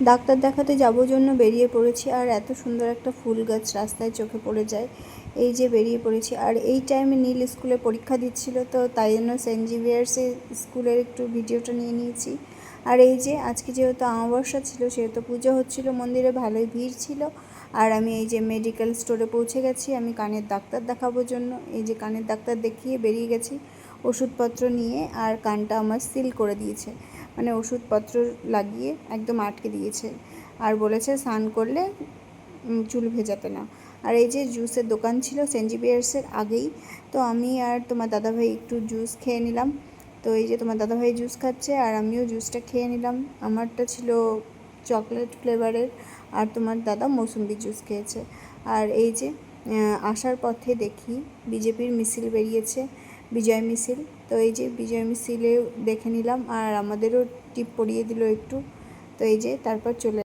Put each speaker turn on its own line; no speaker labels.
Doctor দেখাতে যাবো জন্য বেরিয়ে পড়েছি, আর এত সুন্দর একটা ফুল গাছ রাস্তায় চোখে পড়ে যায়। এই যে বেরিয়ে পড়েছি, আর এই টাইমে নীল স্কুলে পরীক্ষা দিচ্ছিল, তো তাই জন্য সেন্ট জেভিয়ার্সে স্কুলের একটু ভিডিওটা নিয়ে নিয়েছি। আর এই যে আজকে যেহেতু অমাবস্যা ছিল, সেহেতু পুজো হচ্ছিল মন্দিরে, ভালোই ভিড় ছিল। আর আমি এই যে মেডিকেল স্টোরে পৌঁছে গেছি আমি কানের ডাক্তার দেখাবোর জন্য। এই যে কানের ডাক্তার দেখিয়ে বেরিয়ে গেছি ওষুধপত্র নিয়ে, আর কানটা আমার সিল করে দিয়েছে, মানে ওষুধপত্র লাগিয়ে একদম আটকে দিয়েছে, আর বলেছে স্নান করলে চুল ভেজাতে না। আর এই যে জুসের দোকান ছিল সেন্ট জেভিয়ার্সের আগেই, তো আমি আর তোমার দাদাভাই একটু জুস খেয়ে নিলাম। তো এই যে তোমার দাদাভাই জুস খাচ্ছে আর আমিও জুসটা খেয়ে নিলাম। আমারটা ছিল চকলেট ফ্লেভারের, আর তোমার দাদা মৌসুম্বি জুস খেয়েছে। আর এই যে আসার পথে দেখি বিজেপির মিছিল বেরিয়েছে, বিজয় মিছিল। তো এই যে বিজয় মিছিলে দেখে নিলাম, আর আমাদেরও টিপ পরিয়ে দিল একটু। তো এই যে তারপর চলে